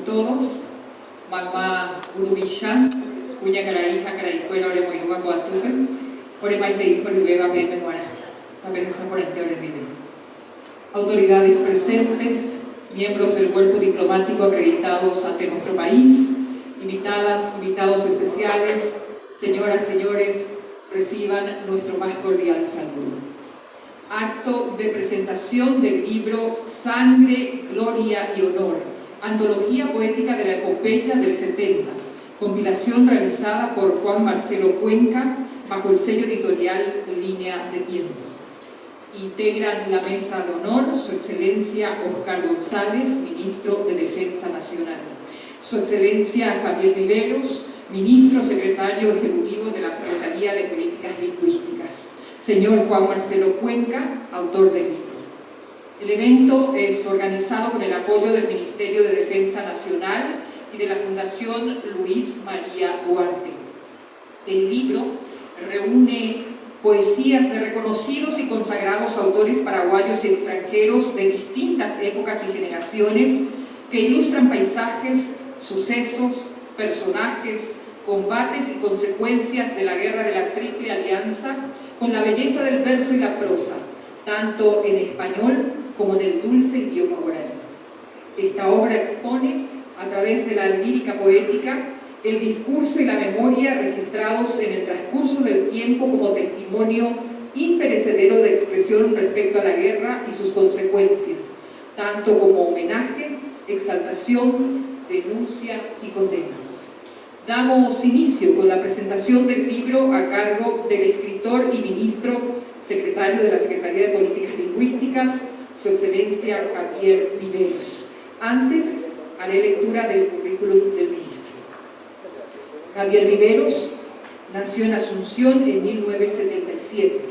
y todos. Magma Urubisha, Cuña Caraíja, Caraicuela, Oremoyuga, Coatupe, Oremaite, Orubega, Memoara, apenas por este autoridades presentes, miembros del cuerpo diplomático acreditados ante nuestro país, invitadas, invitados especiales, señoras, señores, reciban nuestro más cordial saludo. Acto de presentación del libro Sangre, Gloria y Honor, antología poética de la epopeya del 70, compilación realizada por Juan Marcelo Cuenca bajo el sello editorial Línea de Tiempo. Integran la mesa de honor Su Excelencia Oscar González, Ministro de Defensa Nacional, Su Excelencia Javier Riveros, Ministro Secretario Ejecutivo de la Secretaría de Políticas Lingüísticas, señor Juan Marcelo Cuenca, autor del libro. El evento es organizado con el apoyo del Ministerio de Defensa Nacional y de la Fundación Luis María Duarte. El libro reúne poesías de reconocidos y consagrados autores paraguayos y extranjeros de distintas épocas y generaciones que ilustran paisajes, sucesos, personajes, combates y consecuencias de la guerra de la Triple Alianza con la belleza del verso y la prosa, tanto en español como en el dulce idioma guaraní. Esta obra expone, a través de la lírica poética, el discurso y la memoria registrados en el transcurso del tiempo como testimonio imperecedero de expresión respecto a la guerra y sus consecuencias, tanto como homenaje, exaltación, denuncia y condena. Damos inicio con la presentación del libro a cargo del escritor y ministro secretario de la Secretaría de Políticas Lingüísticas, Su Excelencia Javier Riveros. Antes, haré lectura del currículum del ministro. Javier Riveros nació en Asunción en 1977.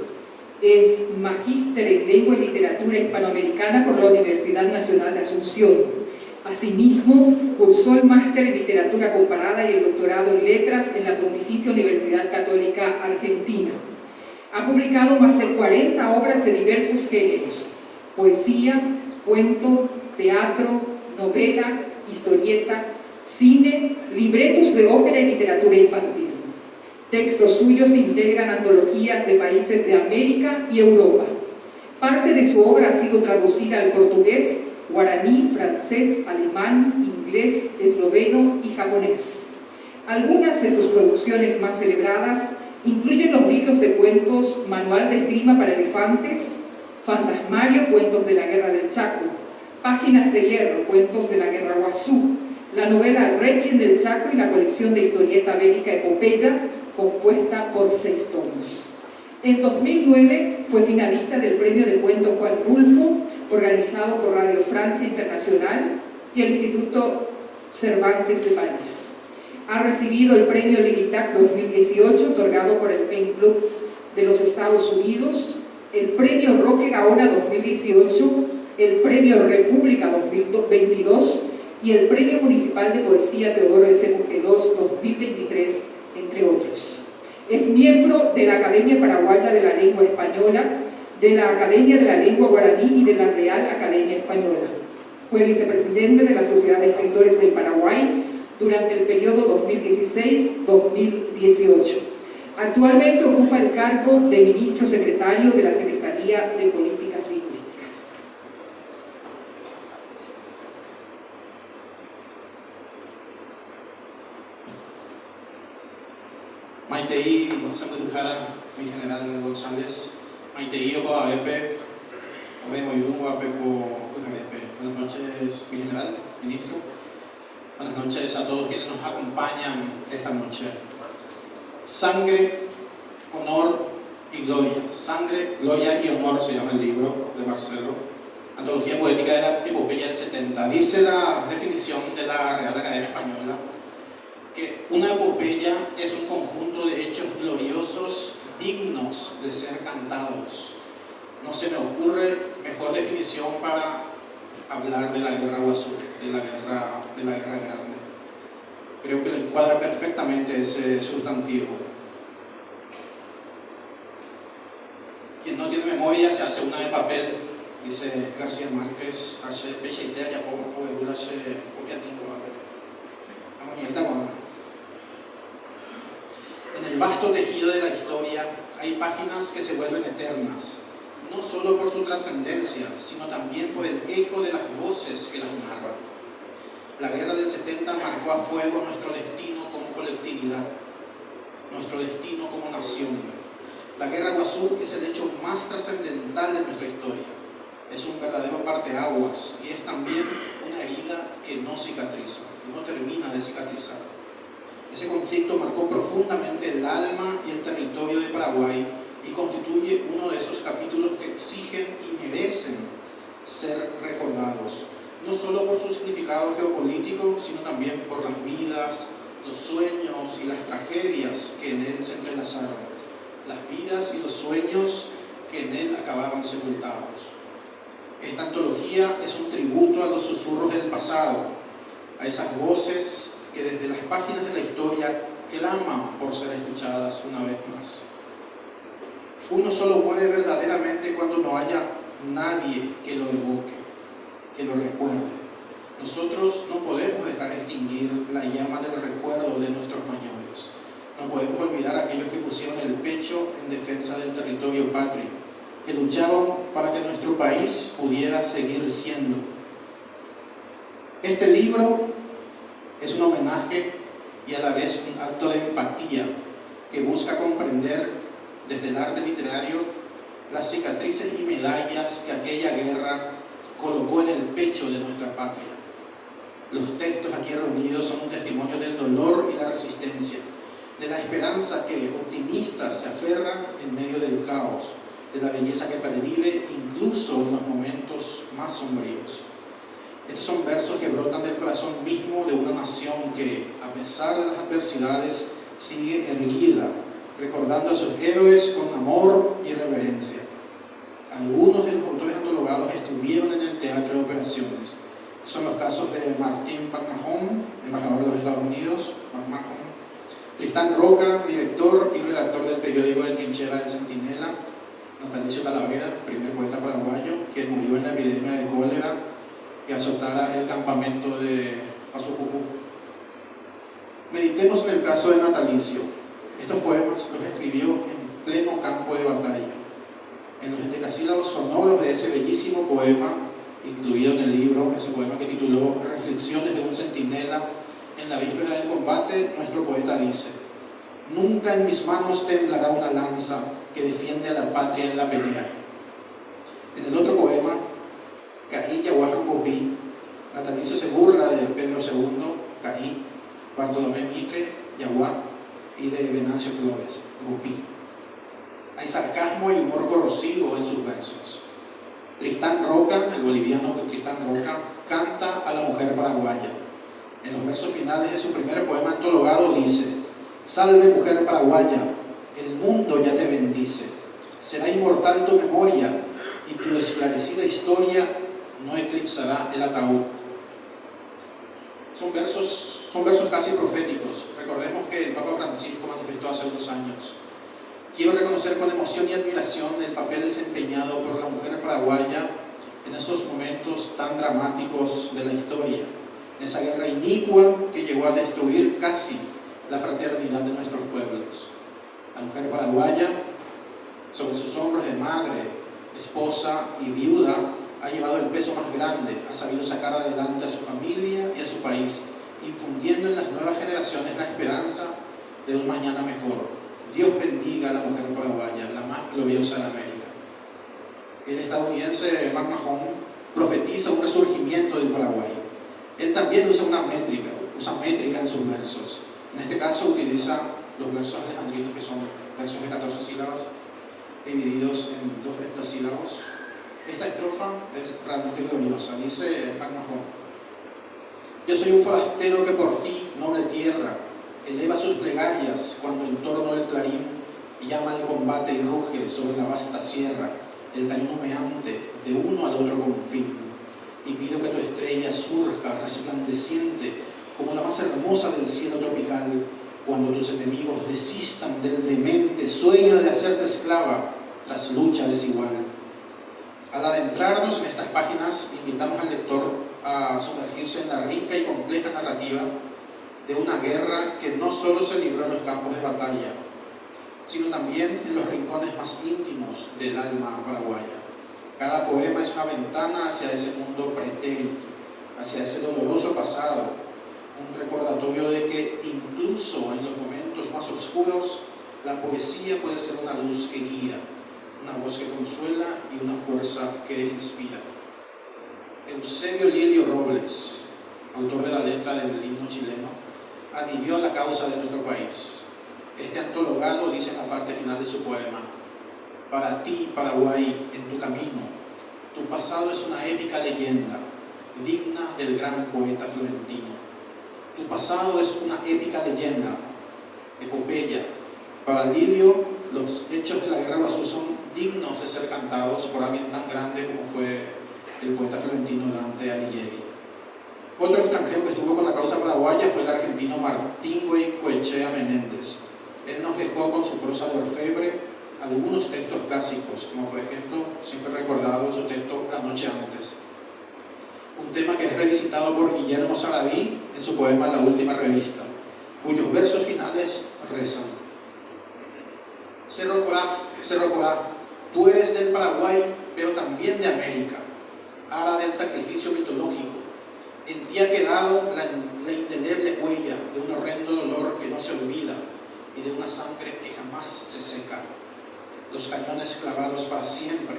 Es magíster en Lengua y Literatura Hispanoamericana por la Universidad Nacional de Asunción. Asimismo, cursó el máster en Literatura Comparada y el doctorado en Letras en la Pontificia Universidad Católica Argentina. Ha publicado más de 40 obras de diversos géneros: poesía, cuento, teatro, novela, historieta, cine, libretos de ópera y literatura infantil. Textos suyos integran antologías de países de América y Europa. Parte de su obra ha sido traducida al portugués, guaraní, francés, alemán, inglés, esloveno y japonés. Algunas de sus producciones más celebradas incluyen los libros de cuentos Manual de Esgrima para Elefantes, Fantasmario, Cuentos de la Guerra del Chaco, Páginas de Hierro, Cuentos de la Guerra Guazú, la novela Requiem del Chaco y la colección de historieta bélica Epopeya, compuesta por 6 tomos. En 2009 fue finalista del Premio de Cuento Juan Rulfo, organizado por Radio Francia Internacional y el Instituto Cervantes de París. Ha recibido el Premio Lilitac 2018, otorgado por el Pen Club de los Estados Unidos, el Premio Roque Gaona 2018, el Premio República 2022 y el Premio Municipal de Poesía Teodoro S. Muquedos 2023, entre otros. Es miembro de la Academia Paraguaya de la Lengua Española, de la Academia de la Lengua Guaraní y de la Real Academia Española. Fue vicepresidente de la Sociedad de Escritores del Paraguay durante el periodo 2016-2018. Actualmente ocupa el cargo de ministro secretario de la Secretaría de Políticas Lingüísticas. Maitei, José Medujara, mi general González, Maitei, Opa, Abepe, Remo Yunga, Pepo, buenas noches, mi general, ministro. Buenas noches a todos quienes nos acompañan esta noche. Sangre, honor y gloria. Sangre, gloria y honor se llama el libro de Marcelo. Antología poética de la epopeya del 70. Dice la definición de la Real Academia Española que una epopeya es un conjunto de hechos gloriosos dignos de ser cantados. No se me ocurre mejor definición para hablar de la guerra Guazú, de la guerra grande. Creo que le encuadra perfectamente ese sustantivo. Quien no tiene memoria se hace una de papel, dice García Márquez, hace pecheitea ya poco de se copia tingo. vasto tejido de la historia hay páginas que se vuelven eternas, no solo por su trascendencia, sino también por el eco de las voces que las narran. La guerra del 70 marcó a fuego nuestro destino como colectividad, nuestro destino como nación. La guerra Guazú es el hecho más trascendental de nuestra historia. Es un verdadero parteaguas y es también una herida que no cicatriza, que no termina de cicatrizar. Ese conflicto marcó profundamente el alma y el territorio de Paraguay y constituye uno de esos capítulos que exigen y merecen ser recordados, no solo por su significado geopolítico, sino también por las vidas, los sueños y las tragedias que en él se entrelazaron, las vidas y los sueños que en él acababan sepultados. Esta antología es un tributo a los susurros del pasado, a esas voces que desde las páginas de la historia claman por ser escuchadas una vez más. Uno solo muere verdaderamente cuando no haya nadie que lo evoque, que lo recuerde. Nosotros no podemos dejar extinguir la llama del recuerdo de nuestros mayores. No podemos olvidar a aquellos que pusieron el pecho en defensa del territorio patrio, que lucharon para que nuestro país pudiera seguir siendo. Este libro es un homenaje y a la vez un acto de empatía que busca comprender desde el arte literario las cicatrices y medallas que aquella guerra colocó en el pecho de nuestra patria. Los textos aquí reunidos son un testimonio del dolor y la resistencia, de la esperanza que optimista se aferra en medio del caos, de la belleza que pervive incluso en los momentos más sombríos. Estos son versos que brotan del corazón mismo de una nación que, a pesar de las adversidades, sigue erguida, recordando a sus héroes con amor y reverencia. Algunos de los autores antologados estuvieron en el teatro de operaciones. Son los casos de Martín McMahon, embajador de los Estados Unidos, Tristán Roca, director y redactor del periódico de trinchera El Centinela, Natalicio Talavera, primer poeta paraguayo, que murió en la epidemia de cólera que azotara el campamento de Pasocucú. Meditemos en el caso de Natalicio. Estos poemas los escribió en pleno campo de batalla. En los endecasílabos sonoros de ese bellísimo poema, incluido en el libro, ese poema que tituló Reflexiones de un centinela en la víspera del combate, nuestro poeta dice: nunca en mis manos temblará una lanza que defiende a la patria en la pelea. En el otro poema, Caí Yahuajan Bopí, Natalicio se burla de Pedro II, Caí, Bartolomé Mitre, Yahuá, y de Venancio Flores, Bopí. Hay sarcasmo y humor corrosivo en sus versos. Tristán Roca, el boliviano Tristán Roca, canta a la mujer paraguaya. En los versos finales de su primer poema antologado dice: salve mujer paraguaya, el mundo ya te bendice, será inmortal tu memoria y tu esclarecida historia no eclipsará el ataúd. Son versos casi proféticos. Recordemos que el Papa Francisco manifestó hace unos años: quiero reconocer con emoción y admiración el papel desempeñado por la mujer paraguaya en esos momentos tan dramáticos de la historia, en esa guerra inicua que llegó a destruir casi la fraternidad de nuestros pueblos. La mujer paraguaya, sobre sus hombros de madre, esposa y viuda, ha llevado el peso más grande, ha sabido sacar adelante a su familia y a su país, infundiendo en las nuevas generaciones la esperanza de un mañana mejor. Dios bendiga a la mujer paraguaya, la más gloriosa de América. El estadounidense McMahon profetiza un resurgimiento del Paraguay. Él también usa métrica en sus versos. En este caso utiliza los versos alejandrinos, que son versos de 14 sílabas, divididos en 2 heptasílabos. Esta estrofa es realmente gloriosa. Dice McMahon: yo soy un forastero que por ti, noble tierra, eleva sus plegarias cuando en torno del clarín llama al combate y ruge sobre la vasta sierra el cañón humeante de uno al otro confín. Y pido que tu estrella surja resplandeciente como la más hermosa del cielo tropical, cuando tus enemigos desistan del demente sueño de hacerte esclava tras lucha desigual. Al adentrarnos en estas páginas, invitamos al lector a sumergirse en la rica y compleja narrativa de una guerra que no solo se libró en los campos de batalla, sino también en los rincones más íntimos del alma paraguaya. Cada poema es una ventana hacia ese mundo pretérito, hacia ese doloroso pasado, un recordatorio de que incluso en los momentos más oscuros, la poesía puede ser una luz que guía, una voz que consuela y una fuerza que inspira. Eusebio Lilio Robles, autor de la letra del himno chileno, adhirió a la causa de nuestro país. Este antologado dice en la parte final de su poema: para ti, Paraguay, en tu camino, tu pasado es una épica leyenda, digna del gran poeta florentino. Tu pasado es una épica leyenda, epopeya. Para Lilio, los hechos de la guerra Guazú son dignos de ser cantados por alguien tan grande como fue el poeta florentino Dante Alighieri. Otro extranjero que estuvo con la causa paraguaya fue el argentino Martín Goicoechea Menéndez. Él nos dejó con su prosa de orfebre algunos textos clásicos, como por ejemplo, siempre recordado su texto La noche antes, un tema que es revisitado por Guillermo Saraví en su poema La última revista, cuyos versos finales rezan: Cerro Corá, tú eres del Paraguay, pero también de América, ara del sacrificio mitológico. En ti ha quedado la indeleble huella de un horrendo dolor que no se olvida y de una sangre que jamás se seca. Los cañones clavados para siempre,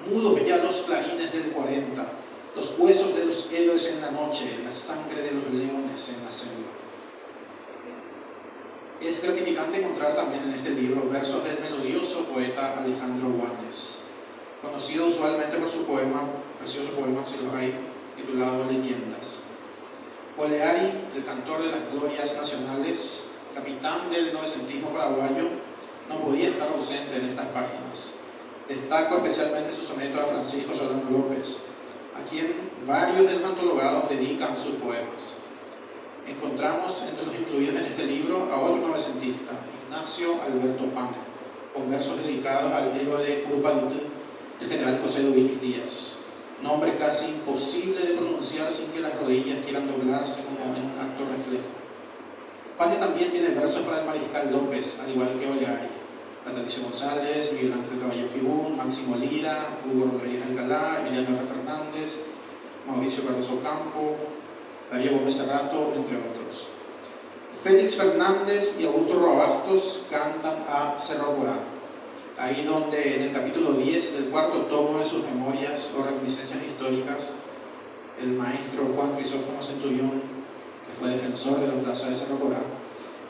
mudos ya los clarines del 40, los huesos de los héroes en la noche, la sangre de los leones en la selva. Es gratificante encontrar también en este libro versos del melodioso poeta Alejandro Guanes, conocido usualmente por su poema, precioso poema, si lo hay, titulado Leyendas. Oleari, el cantor de las glorias nacionales, capitán del novecentismo paraguayo, no podía estar ausente en estas páginas. Destaco especialmente su soneto a Francisco Solano López, a quien varios de los antologados dedican sus poemas. Encontramos entre los incluidos en este libro a otro novecentista, Ignacio Alberto Pane, con versos dedicados al héroe de Curupayutú, el general José Luis Díaz. Nombre casi imposible de pronunciar sin que las rodillas quieran doblarse como en un acto reflejo. Pane también tiene versos para el mariscal López, al igual que Oleari, Patricio González, Miguel Ángel Caballo Fibún, Máximo Lira, Hugo Rodríguez Alcalá, Emiliano R. Fernández, Mauricio Cardoso Campo, Darío Gómez Cerrato, entre otros. Félix Fernández y Augusto Roabastos cantan a Cerro Corá, ahí donde en el capítulo 10 del cuarto tomo de sus memorias o reminiscencias históricas, el maestro Juan Crisóstomo Centurión, que fue defensor de la plaza de Cerro Corá,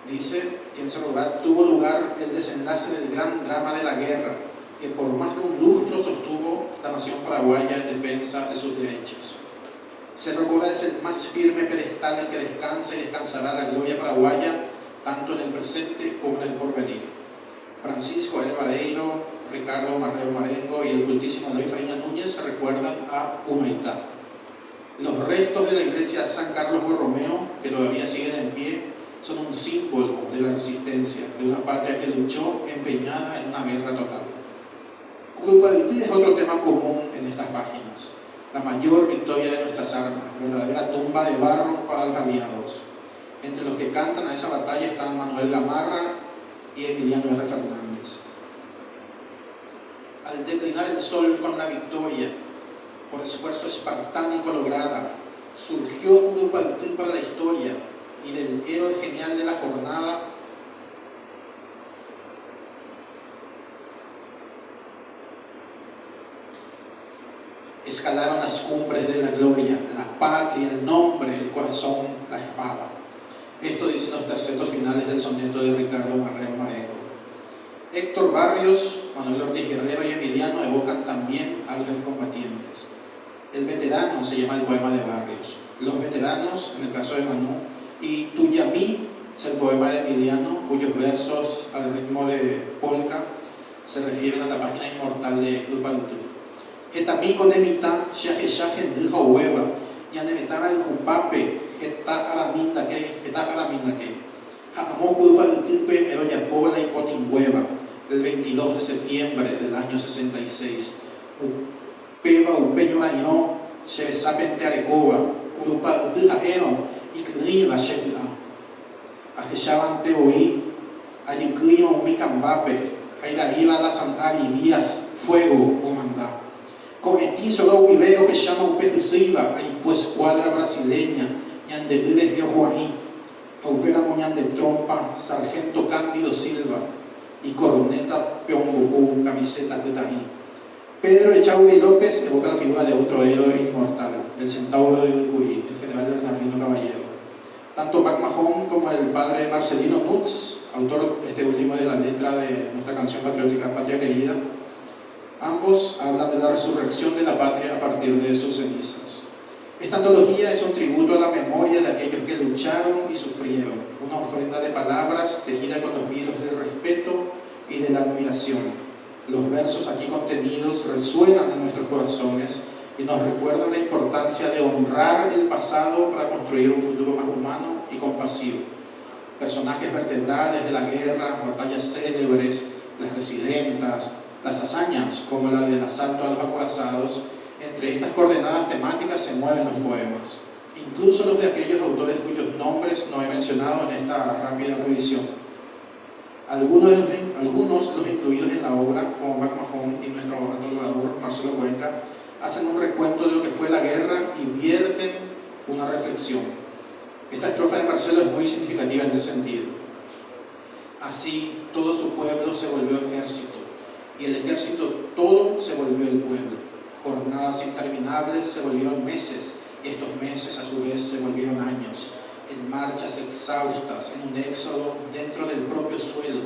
dice que en Cerro Corá tuvo lugar el desenlace del gran drama de la guerra, que por más de un lustro sostuvo la nación paraguaya en defensa de sus derechos. Cerro Corá es el más firme pedestal en que descansa y descansará la gloria paraguaya, tanto en el presente como en el porvenir. Francisco L. Badeiro, Ricardo Marrero Marengo y el cultísimo David Faina Núñez se recuerdan a Humaitá. Los restos de la iglesia San Carlos Borromeo, que todavía siguen en pie, son un símbolo de la resistencia de una patria que luchó empeñada en una guerra total. Curupayutú es otro tema común en estas páginas. La mayor victoria de nuestras armas, verdadera tumba de barro para los aliados. Entre los que cantan a esa batalla están Manuel Gamarra y Emiliano R. Fernández. Al declinar el sol con la victoria, por esfuerzo espartánico lograda, surgió Curupayutú para la historia, y del héroe genial de la jornada escalaron las cumbres de la gloria, la patria, el nombre, el corazón, la espada. Esto dicen los tercetos finales del soneto de Ricardo Marrero Marengo. Héctor Barrios, Manuel Ortiz Guerrero y Emiliano evocan también a los combatientes. El veterano se llama el poema de Barrios. Los veteranos, en el caso de Manu, y Tuyamí es el poema de Emiliano, cuyos versos al ritmo de polka se refieren a la página inmortal de Curupayutú. Etamí con emita, shaje ndija hueva, yanemetara el jupape, eta araminda que, jaamó Curupayutú pero yapola y potingüeva, el 22 de septiembre del año 66. Upeba upeño año, sheresapente arecoba, Curupayutú jaeno, y Kriva Shekla. Ajechaban Teboí, Ayucuyo Micambape, Airariba la Santari Díaz, Fuego o Mandá. Correntizo lo viveo que llama un pejiciba, ahí pues cuadra brasileña, ñande vive Río Joaquín, opera moñan de trompa, sargento Cándido Silva, y coroneta Peongoku, camiseta Tetaí. Pedro Echauri López evoca la figura de otro héroe inmortal, el centauro de Uruguay, el general Bernardino Caballero. Tanto Pac Mahón como el padre Marcelino Nutz, autor este último de la letra de nuestra canción patriótica Patria Querida, ambos hablan de la resurrección de la patria a partir de sus cenizas. Esta antología es un tributo a la memoria de aquellos que lucharon y sufrieron, una ofrenda de palabras tejida con los hilos del respeto y de la admiración. Los versos aquí contenidos resuenan en nuestros corazones y nos recuerdan la importancia de honrar el pasado para construir un futuro más humano y compasivo. Personajes vertebrales de la guerra, batallas célebres, las residentas, las hazañas como la del asalto a los acorazados, entre estas coordenadas temáticas se mueven los poemas, incluso los de aquellos autores cuyos nombres no he mencionado en esta rápida revisión. Algunos los incluidos en la obra, como Pac Mahón y nuestro antologador Marcelo Cuenca, hacen un recuento de lo que fue la guerra y vierten una reflexión. Esta estrofa de Marcelo es muy significativa en ese sentido. Así, todo su pueblo se volvió ejército, y el ejército todo se volvió el pueblo. Jornadas interminables se volvieron meses, y estos meses a su vez se volvieron años, en marchas exhaustas, en un éxodo dentro del propio suelo,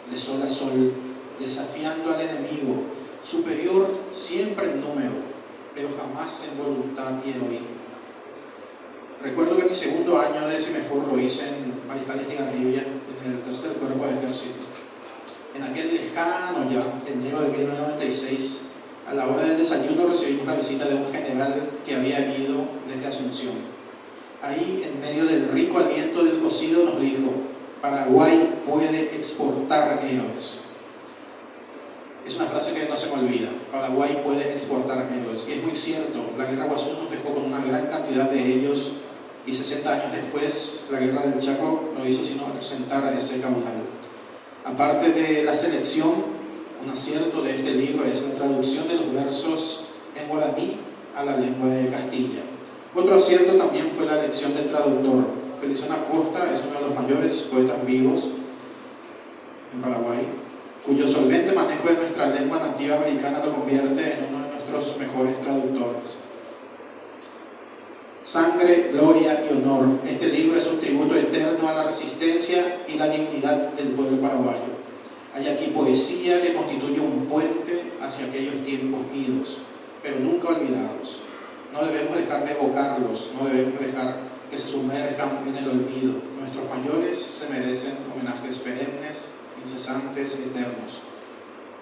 de sol a sol, desafiando al enemigo, superior siempre en número, pero jamás en voluntad y heroísmo. Recuerdo que mi segundo año de Semefor lo hice en Mariscal Estigarribia, en el tercer cuerpo de ejército. En aquel lejano ya, enero de 1996, a la hora del desayuno recibimos la visita de un general que había ido desde Asunción. Ahí, en medio del rico aliento del cocido, nos dijo: Paraguay puede exportar héroes. Es una frase que no se me olvida. Paraguay puede exportar héroes. Y es muy cierto, la guerra Guazú nos dejó con una gran cantidad de ellos, y 60 años después, la guerra del Chaco no hizo sino acrecentar a ese caudal. Aparte de la selección, un acierto de este libro es la traducción de los versos en guaraní a la lengua de Castilla. Otro acierto también fue la elección del traductor. Feliciano Acosta es uno de los mayores poetas vivos en Paraguay, cuyo solvente manejo de nuestra lengua nativa americana lo convierte en uno de nuestros mejores traductores. Sangre, gloria y honor. Este libro es un tributo eterno a la resistencia y la dignidad del pueblo paraguayo. Hay aquí poesía que constituye un puente hacia aquellos tiempos idos, pero nunca olvidados. No debemos dejar de evocarlos, no debemos dejar que se sumerjan en el olvido. Nuestros mayores se merecen homenajes perennes, incesantes, eternos.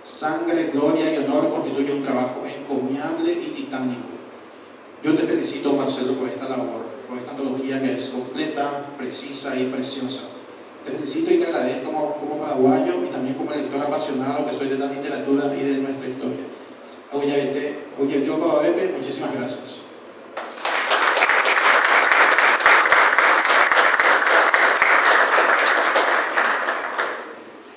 Sangre, gloria y honor constituye un trabajo encomiable y titánico. Yo te felicito, Marcelo, por esta labor, por esta antología que es completa, precisa y preciosa. Te felicito y te agradezco como paraguayo y también como lector apasionado que soy de la literatura y de nuestra historia. Muchísimas gracias.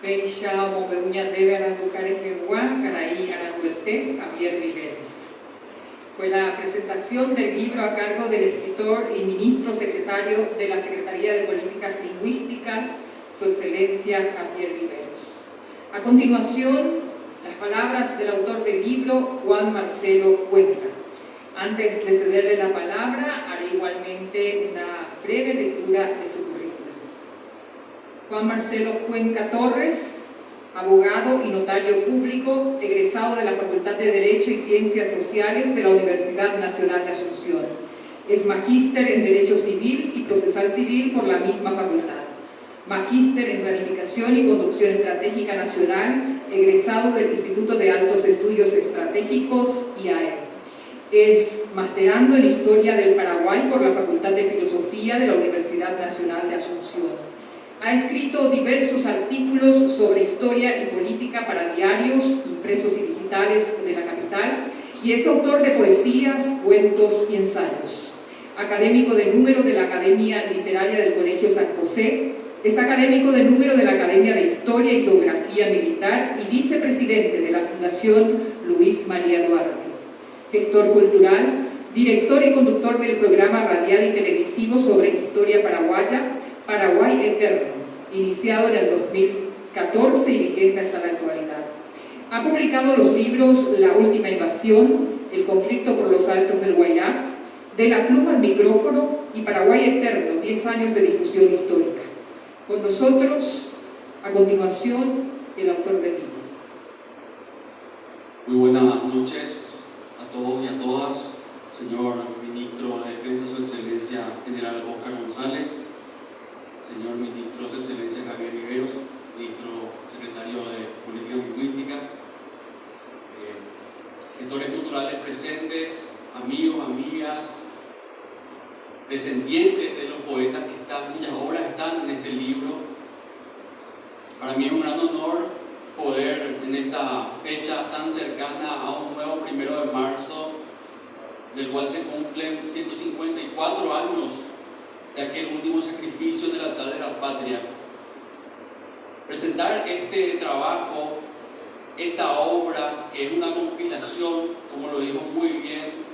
Beisha Mobeña debe Aranducares Yeguán, Caraí Aranduete, Javier Viveres. Fue la presentación del libro a cargo del escritor y ministro secretario de la Secretaría de Políticas Lingüísticas, Su Excelencia Javier Viveros. A continuación, las palabras del autor del libro, Juan Marcelo Cuenca. Antes de cederle la palabra, haré igualmente una breve lectura de su currículum. Juan Marcelo Cuenca Torres, abogado y notario público, egresado de la Facultad de Derecho y Ciencias Sociales de la Universidad Nacional de Asunción. Es magíster en Derecho Civil y Procesal Civil por la misma facultad. Magíster en Planificación y Conducción Estratégica Nacional, egresado del Instituto de Altos Estudios Estratégicos, IAE. Es masterando en Historia del Paraguay por la Facultad de Filosofía de la Universidad Nacional de Asunción. Ha escrito diversos artículos sobre historia y política para diarios, impresos y digitales de la capital, y es autor de poesías, cuentos y ensayos. Académico de número de la Academia Literaria del Colegio San José, Es académico de número de la Academia de Historia y Geografía Militar y vicepresidente de la Fundación Luis María Duarte. Gestor cultural, director y conductor del programa radial y televisivo sobre historia paraguaya, Paraguay Eterno, iniciado en el 2014 y vigente hasta la actualidad. Ha publicado los libros La Última Invasión, El conflicto por los Altos del Guairá, De la pluma al micrófono y Paraguay Eterno, 10 años de difusión histórica. Con nosotros, a continuación, el autor del libro. Muy buenas noches a todos y a todas, señor Ministro de Defensa, Su Excelencia General Óscar González, señor Ministro, Su Excelencia Javier Riveros, Ministro Secretario de Políticas Lingüísticas, gestores culturales presentes, amigos, amigas, descendientes de los poetas cuyas obras están en este libro. Para mí es un gran honor poder en esta fecha tan cercana a un nuevo 1 de marzo, del cual se cumplen 154 años de aquel último sacrificio del altar de la patria, presentar este trabajo, esta obra, que es una compilación, como lo dijo muy bien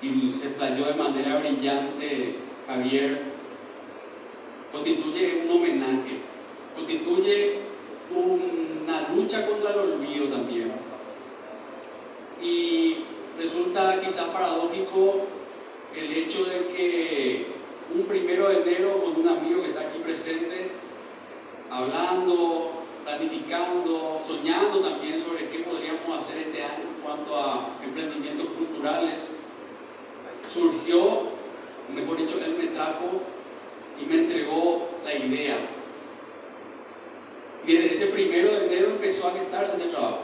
y se explayó de manera brillante Javier, constituye un homenaje, constituye una lucha contra el olvido también. Y resulta quizás paradójico el hecho de que un 1 de enero, con un amigo que está aquí presente, hablando, planificando, soñando también sobre qué podríamos hacer este año en cuanto a emprendimientos culturales, surgió, mejor dicho, él me trajo y me entregó la idea. Y desde ese 1 de enero empezó a gestarse en el trabajo.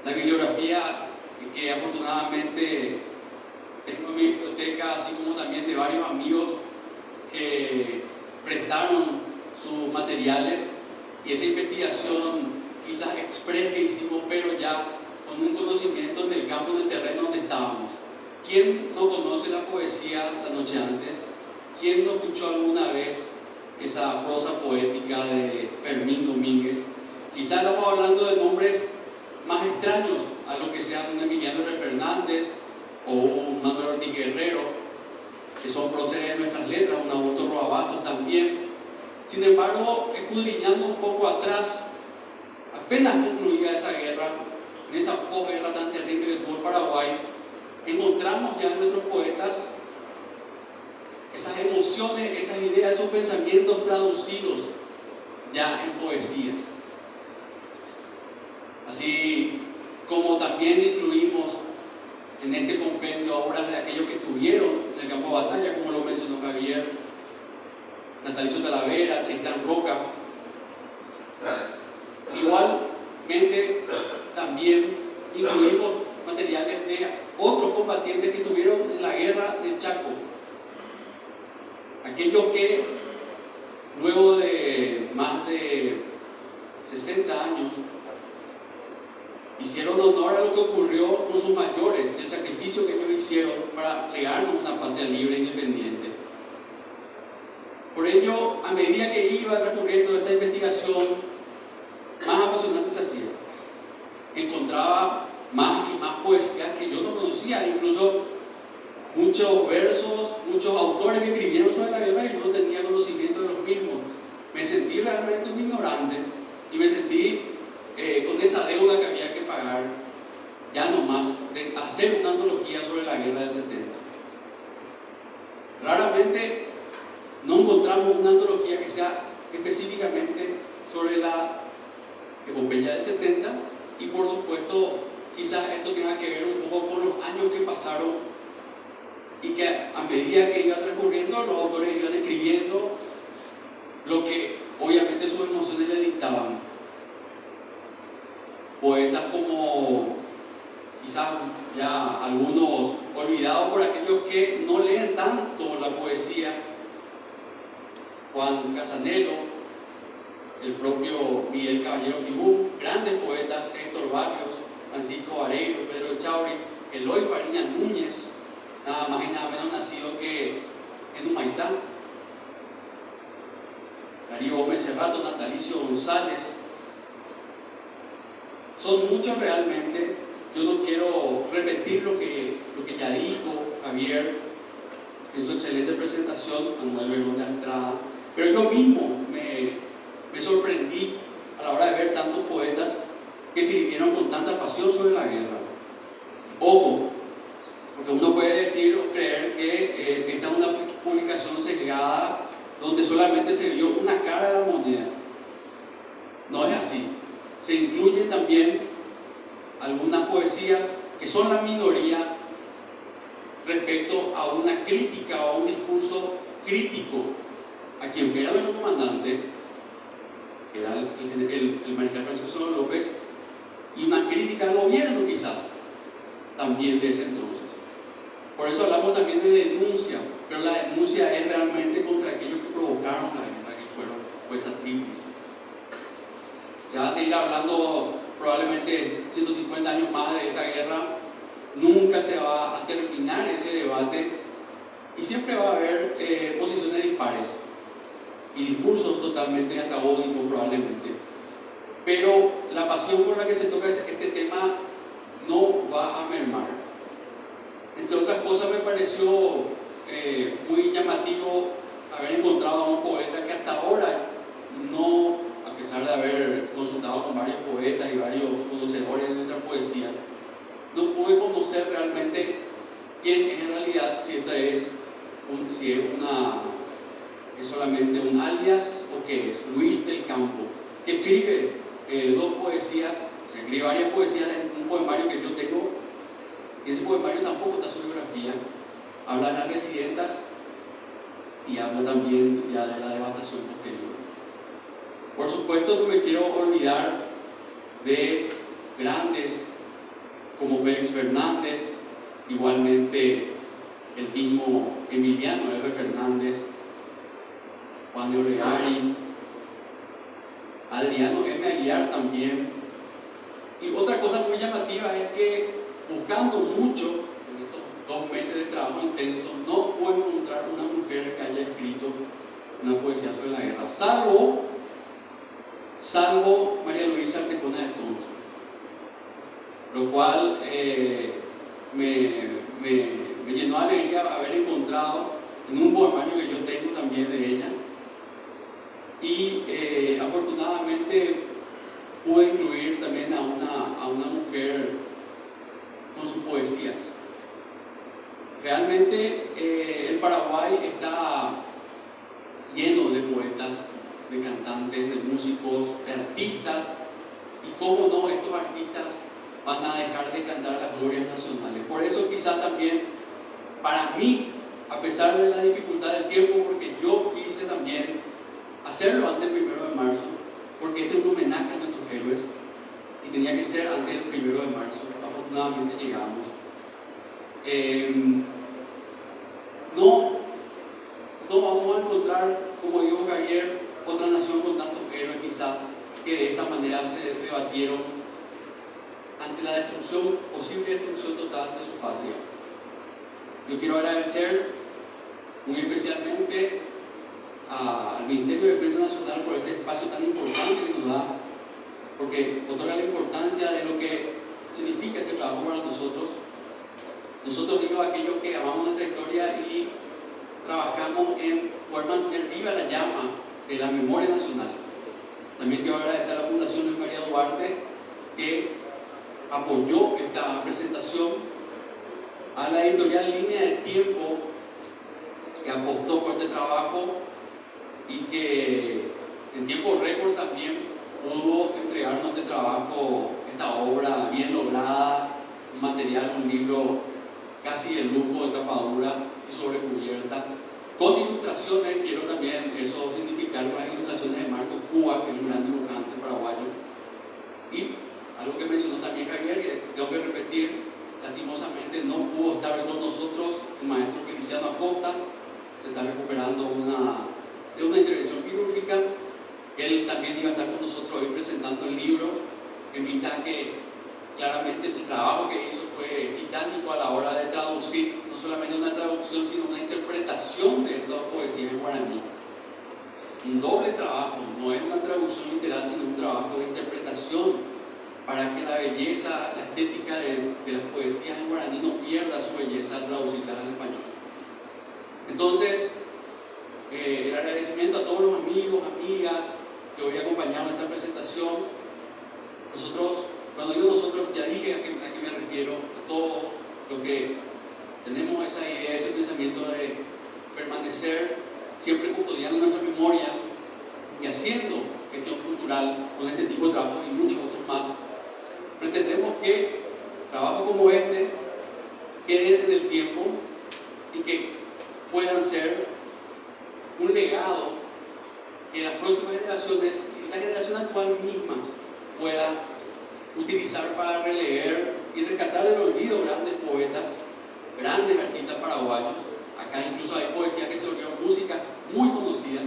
La bibliografía que afortunadamente tengo en mi biblioteca, así como también de varios amigos que prestaron sus materiales, y esa investigación quizás express que hicimos, pero ya con un conocimiento en el campo, en el terreno donde estábamos. ¿Quién no conoce la poesía La Noche Antes? ¿Quién no escuchó alguna vez esa prosa poética de Fermín Domínguez? Quizás estamos hablando de nombres más extraños a lo que sea un Emiliano R. Fernández o un Manuel Ortiz Guerrero, que son próceres de nuestras letras, un Augusto Roa Bastos también. Sin embargo, escudriñando un poco atrás, apenas concluida esa guerra, en esa posguerra tan terrible que tuvo el Paraguay, encontramos ya en nuestros poetas esas emociones, esas ideas, esos pensamientos traducidos ya en poesías. Así como también incluimos en este compendio obras de aquellos que estuvieron en el campo de batalla, como lo mencionó Javier, Natalicio Talavera, Tristán Roca. Igualmente también incluimos materiales de otros combatientes que estuvieron en la guerra del Chaco, aquellos que luego de más de 60 años hicieron honor a lo que ocurrió con sus mayores, el sacrificio que ellos hicieron para legarnos una patria libre e independiente. Por ello, a medida que iba transcurriendo esta investigación, más apasionante se hacía. Encontraba más y más poesías que yo no conocía, incluso muchos versos, muchos autores que escribieron sobre la guerra y yo no tenía conocimiento de los mismos. Me sentí realmente un ignorante y me sentí con esa deuda que había que pagar, ya no más, de hacer una antología sobre la guerra del 70. Raramente no encontramos una antología que sea específicamente sobre la epopeya del 70, y por supuesto quizás esto tenga que ver un poco con los años que pasaron y que a medida que iba transcurriendo los autores iban escribiendo lo que obviamente sus emociones le dictaban. Poetas como quizás ya algunos olvidados por aquellos que no leen tanto la poesía: Juan Casanelo, el propio Miguel Caballero Fibú, grandes poetas, Héctor Barrios, Francisco Vareiro, Pedro Echauri, Eloy Fariña Núñez, nada más y nada menos nacido que en Humaitá. Darío Gómez Cerrato, Natalicio González. Son muchos realmente. Yo no quiero repetir lo que ya dijo Javier en su excelente presentación, Manuel Verón de Andrada, pero yo mismo me sorprendí a la hora de ver tantos poetas que escribieron con tanta pasión sobre la guerra. Ojo, porque uno puede decir o creer que esta es una publicación sesgada donde solamente se vio una cara de la moneda. No es así. Se incluyen también algunas poesías que son la minoría respecto a una crítica o a un discurso crítico a quien era nuestro comandante, que era el mariscal Francisco Solano López, y una crítica al gobierno quizás también de ese entonces. Por eso hablamos también de denuncia, pero la denuncia es realmente contra aquellos que provocaron la guerra, que fue esa tríplice. Se va a seguir hablando probablemente 150 años más de esta guerra, nunca se va a terminar ese debate y siempre va a haber posiciones dispares y discursos totalmente antagónicos probablemente. Pero la pasión por la que se toca este tema no va a mermar. Entre otras cosas, me pareció muy llamativo haber encontrado a un poeta que hasta ahora no, a pesar de haber consultado con varios poetas y varios conocedores de nuestra poesía, no pude conocer realmente quién es en realidad, si esta es solamente un alias o qué es. Luis del Campo, que escribe dos poesías, o sea, escribe varias poesías en un poemario que yo tengo, y ese poemario tampoco está su biografía, habla de las residentas y habla también ya de la devastación posterior. Por supuesto, no me quiero olvidar de grandes como Félix Fernández, igualmente el mismo Emiliano R. Fernández, Juan de Oregari, Adriano M. Aguiar también. Y otra cosa muy llamativa es que buscando mucho en estos 2 meses de trabajo intenso, no puedo encontrar una mujer que haya escrito una poesía sobre la guerra, salvo María Luisa Artejona de Thompson, lo cual me llenó de alegría haber encontrado en un poemario que yo tengo también de ella, y afortunadamente pude incluir también a una mujer con sus poesías. Realmente el Paraguay está lleno de poetas, de cantantes, de músicos, de artistas, y cómo no, estos artistas van a dejar de cantar las glorias nacionales. Por eso quizá también, para mí, a pesar de la dificultad del tiempo, porque yo quise también hacerlo antes del 1 de marzo, porque este es un homenaje a nuestros héroes, y tenía que ser antes del 1 de marzo. Afortunadamente llegamos. No vamos a encontrar, como dijo Javier, otra nación con tantos héroes quizás que de esta manera se debatieron ante la posible destrucción total de su patria. Yo quiero agradecer muy especialmente al Ministerio de Defensa Nacional por este espacio tan importante que nos da, porque otorga la importancia de lo que significa este trabajo para nosotros. Nosotros, digo, aquellos que amamos nuestra historia y trabajamos en poder mantener viva la llama de la memoria nacional. También quiero agradecer a la Fundación Luis María Duarte, que apoyó esta presentación, a la editorial Línea del Tiempo, que apostó por este trabajo y que en tiempo récord también pudo entregarnos este trabajo, esta obra bien lograda, un material, un libro casi de lujo, de tapadura y sobre cubierta, con ilustraciones. Quiero también eso significar con las ilustraciones de Marcos Cuba, que es un gran dibujante paraguayo. Y algo que mencionó también Javier, que tengo que repetir, lastimosamente no pudo estar con nosotros el maestro Feliciano Acosta, se está recuperando de una intervención quirúrgica. Él también iba a estar con nosotros hoy presentando el libro, en vista a que claramente su trabajo que hizo fue titánico a la hora de traducir, no solamente una traducción, sino una interpretación de esta poesía en guaraní. un doble trabajo, no es una traducción literal, sino un trabajo de interpretación para que la belleza, la estética de las poesías en guaraní no pierda su belleza al traducirlas al español. Entonces, el agradecimiento a todos los amigos, amigas que hoy acompañaron esta presentación. Nosotros, cuando digo nosotros, ya dije a qué me refiero, a todos los que tenemos esa idea, ese pensamiento de permanecer siempre custodiando nuestra memoria y haciendo gestión cultural con este tipo de trabajos y muchos otros más. Pretendemos que trabajos como este queden en el tiempo y que puedan ser un legado que las próximas generaciones y la generación actual misma pueda utilizar para releer y rescatar del olvido grandes poetas, grandes artistas paraguayos. Acá incluso hay poesías que se volvieron músicas muy conocidas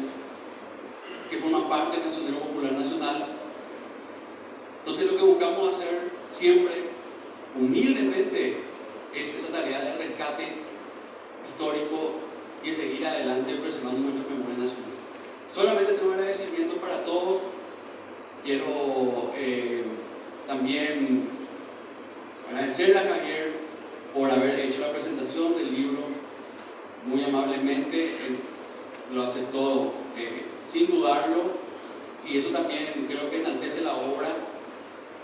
que forman parte del cancionero popular nacional. Entonces lo que buscamos hacer siempre, humildemente, es esa tarea de rescate histórico y seguir adelante preservando nuestra memoria nacional. Solamente tengo agradecimientos para todos. Quiero también agradecerle a Javier por haber hecho la presentación del libro muy amablemente. Él lo aceptó sin dudarlo, y eso también creo que enaltece la obra,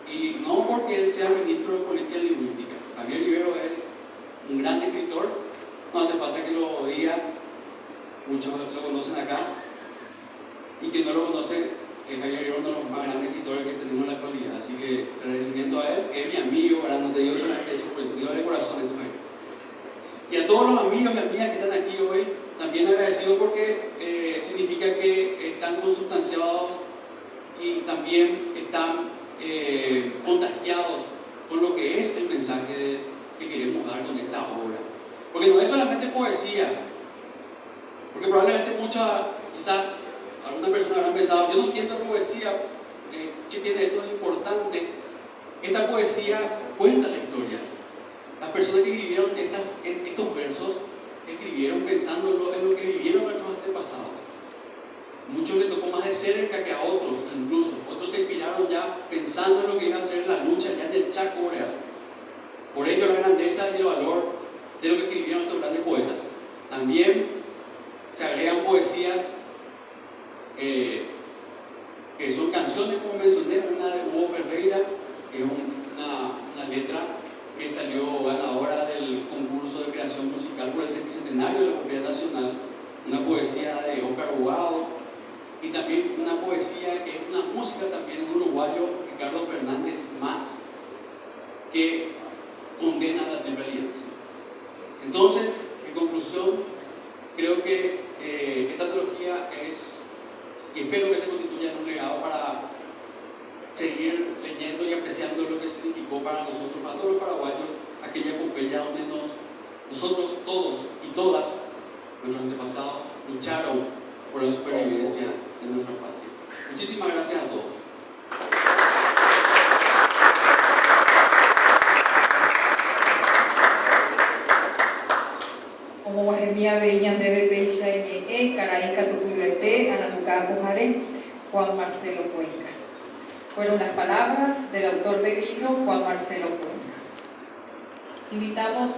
y no porque él sea ministro de Política Lingüística. Javier Rivero es un gran escritor, no hace falta que lo diga, muchos lo conocen acá, y quien no lo conoce, Javier Rivero es uno de los más grandes escritores que tenemos en la actualidad. Así que agradecimiento a él, que es mi amigo, ahora no te digo solamente eso, porque te digo de corazón esto, Javier. Y a todos los amigos y amigas que están aquí hoy, también agradecido porque significa que están consustanciados y también están contagiados con lo que es el mensaje que queremos dar con esta obra. Porque no es solamente poesía, porque probablemente quizás algunas personas habrán pensado, yo no entiendo poesía, ¿qué tiene esto de importante? Esta poesía cuenta la historia. Las personas que escribieron estos versos escribieron pensando en lo que vivieron nuestros antepasados. Muchos les tocó más de cerca que a otros, incluso. Otros se inspiraron ya pensando en lo que iba a ser la lucha ya en el Chaco Boreal. Por ello la grandeza y el valor de lo que escribieron estos grandes poetas. También se agregan poesías que son canciones, como mencioné, una de Hugo Ferreira, que es una letra que salió ganadora del concurso de creación musical por el centenario de la propiedad nacional, una poesía de Óscar Bogado, y también una poesía que es una música también de un uruguayo, Ricardo Fernández Más, que condena la triple alianza. Entonces, en conclusión, creo que esta trilogía y espero que se constituya en un legado para seguir leyendo y apreciando lo que significó para nosotros, para todos los paraguayos, aquella epopeya donde nosotros todos y todas, nuestros antepasados, lucharon por la supervivencia de nuestra patria. Muchísimas gracias a todos. Como Guajemía Veían debe Pecha y Caraíca Tuculete, Anatucá Pujare, Juan Marcelo Cuenca. Fueron las palabras del autor del libro, Juan Marcelo Cuenca. Invitamos